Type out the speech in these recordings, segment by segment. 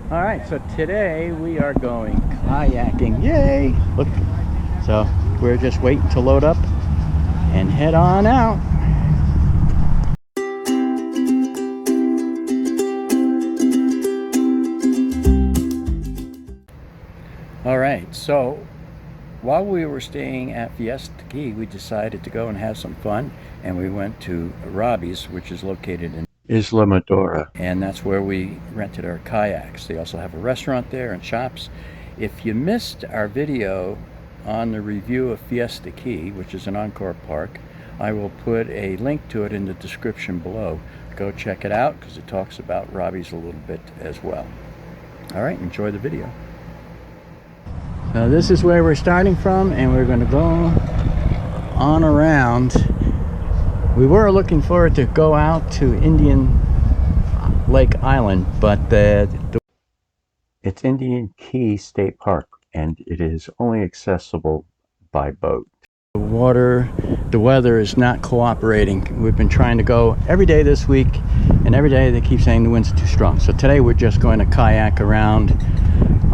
All right, so today we are going kayaking. Yay! Look, so we're just waiting to load up and head on out. All right, so while we were staying at Fiesta Key, we decided to go and have some fun, and we went to Robbies, which is located in Islamadora, and that's where we rented our kayaks. They also have a restaurant there and shops. If you missed our video on the review of Fiesta Key, which is an encore park, I will put a link to it in the description below. Go check it out because it talks about Robbies a little bit as well. All right, enjoy the video. So this is where we're starting from, and we're going to go on around. We were looking forward to go out to Indian Lake Island, but it's Indian Key State Park, and it is only accessible by boat. The weather is not cooperating. We've been trying to go every day this week, and every day they keep saying the winds are too strong. So today we're just going to kayak around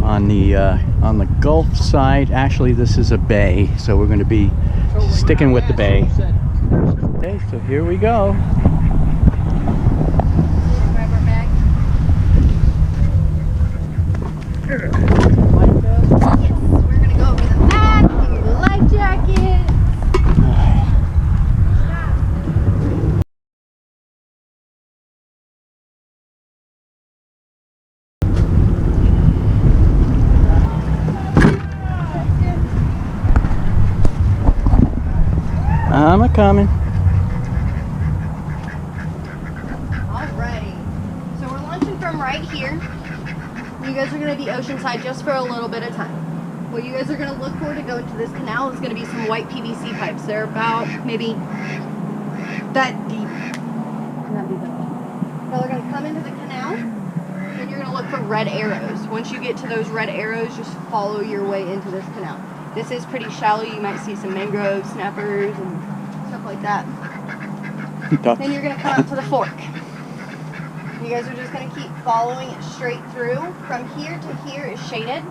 on the Gulf side. Actually, this is a bay, so we're going to be sticking with the bay. Okay, so here we go. We're gonna go over the back, give you the life jacket. I'm a-coming. Alrighty, so we're launching from right here. You guys are going to be oceanside just for a little bit of time. What you guys are going to look for to go into this canal is going to be some white PVC pipes. They're about maybe that deep. Not deep at all. Now they're going to come into the canal, and you're going to look for red arrows. Once you get to those red arrows, just follow your way into this canal. This is pretty shallow. You might see some mangroves, snappers, and stuff like that. Then you're going to come up to the fork. You guys are just going to keep following it straight through. From here to here is shaded.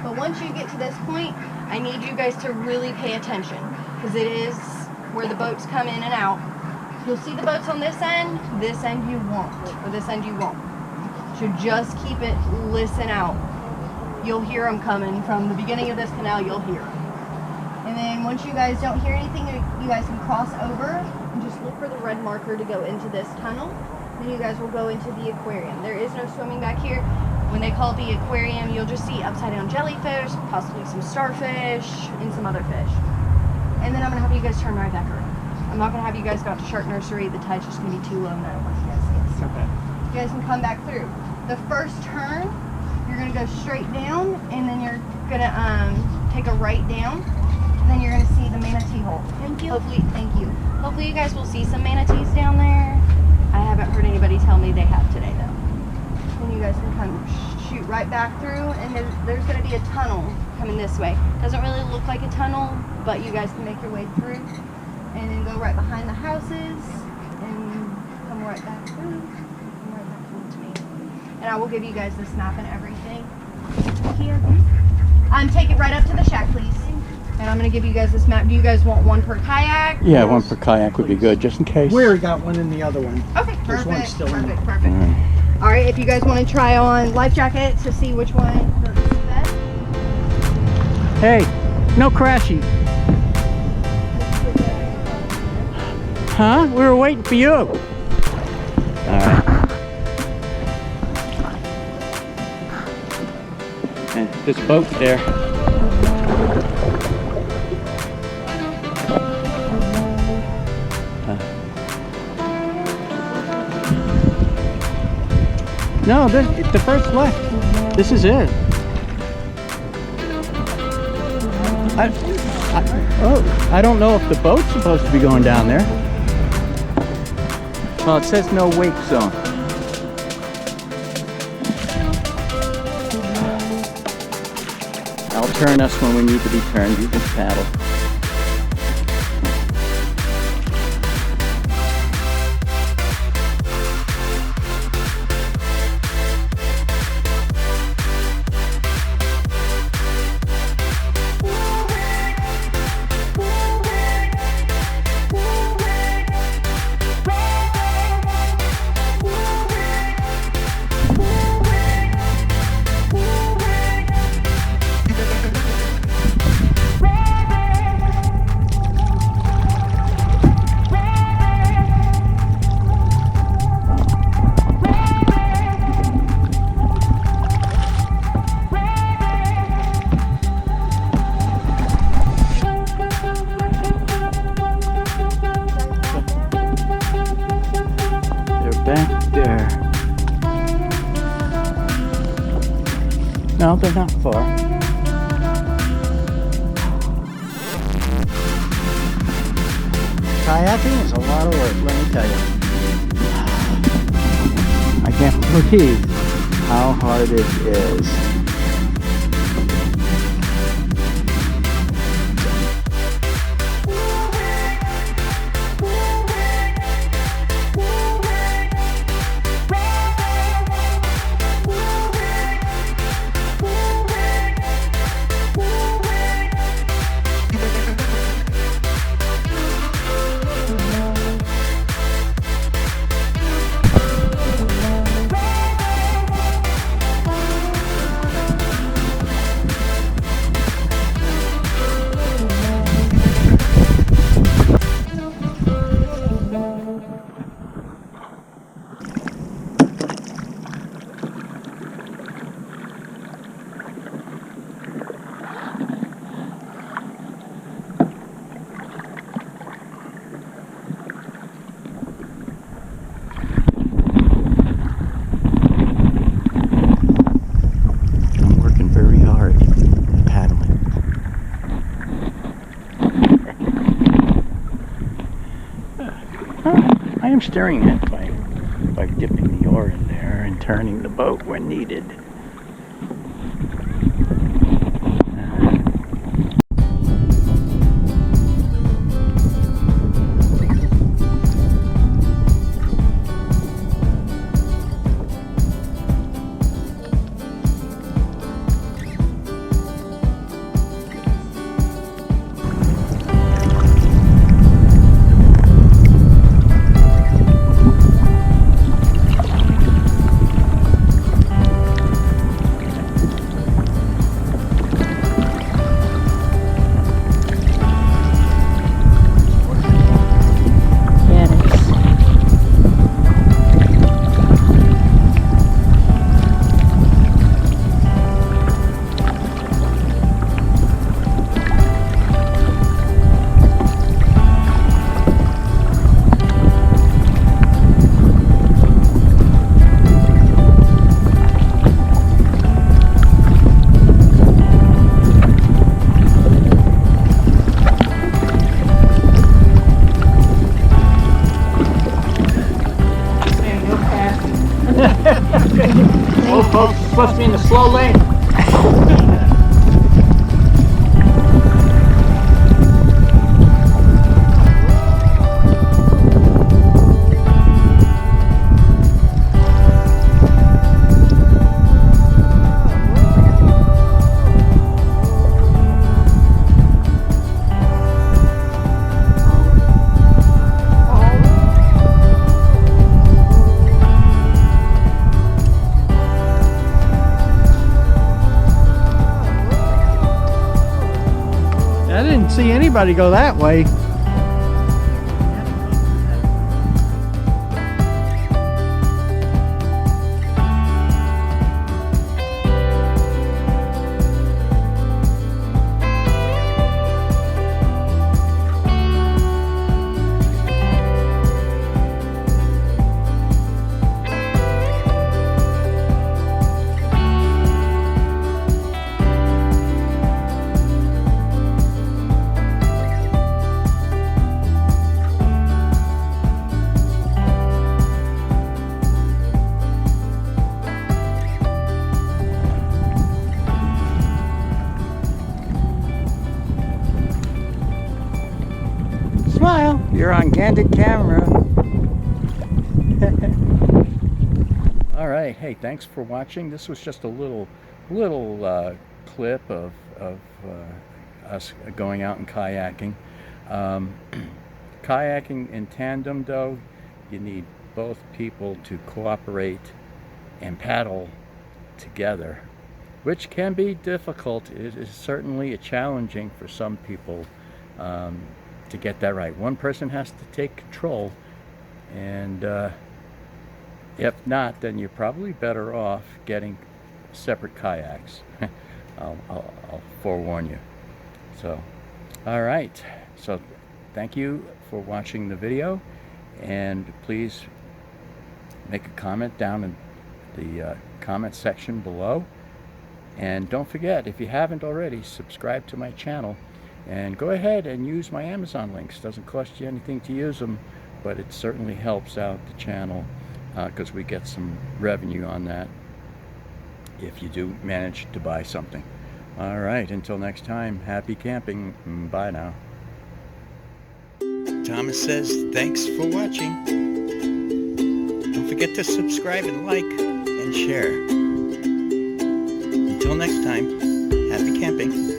But once you get to this point, I need you guys to really pay attention, because it is where the boats come in and out. You'll see the boats on this end you won't, or this end you won't. So just keep it, listen out. You'll hear them coming from the beginning of this canal. You'll hear them. And then once you guys don't hear anything, you guys can cross over and just look for the red marker to go into this tunnel. Then you guys will go into the aquarium. There is no swimming back here. When they call it the aquarium, you'll just see upside down jellyfish, possibly some starfish, and some other fish. And then I'm gonna have you guys turn right back around. I'm not gonna have you guys go out to Shark Nursery. The tide's just gonna be too low, and I don't want you guys to get stuck. Okay. You guys can come back through. The first turn, you're gonna go straight down, and then you're gonna take a right down. And then you're gonna see the manatee hole. Thank you. Thank you. Hopefully you guys will see some manatees down there. I haven't heard anybody tell me they have today, though. And you guys can come shoot right back through, and there's going to be a tunnel coming this way. Doesn't really look like a tunnel, but you guys can make your way through, and then go right behind the houses, and come right back through, and right back through to me. And I will give you guys this map and everything here. Take it right up to the shack, please. And I'm going to give you guys this map. Do you guys want one per kayak? Yeah, one per kayak would be good, just in case. We already got one in the other one. Okay, There's one perfect, still perfect, in. perfect. All right, if you guys want to try on life jackets to see which one does the best. Hey, no crashing. Huh? We were waiting for you. All right. And this boat's there. No, it's the first left. This is it. I don't know if the boat's supposed to be going down there. Well, it says no wake zone. I'll turn us when we need to be turned. You can paddle. No, they're not far. Kayaking is a lot of work, let me tell you. I can't believe how hard it is. I am steering it by dipping the oar in there and turning the boat when needed. Supposed to be in the slow lane. I didn't see anybody go that way. Smile, you're on candid camera. All right, hey, thanks for watching. This was just a little clip of us going out and kayaking. Kayaking in tandem, though, you need both people to cooperate and paddle together, which can be difficult. It is certainly challenging for some people to get that right. One person has to take control, and if not, then you're probably better off getting separate kayaks. I'll forewarn you. So, all right. So, thank you for watching the video, and please make a comment down in the comment section below, And don't forget, if you haven't already, subscribe to my channel. And go ahead and use my Amazon links. Doesn't cost you anything to use them, but it certainly helps out the channel because we get some revenue on that if you do manage to buy something. All right, until next time, happy camping. Bye now. Thomas says thanks for watching. Don't forget to subscribe and like and share. Until next time, happy camping.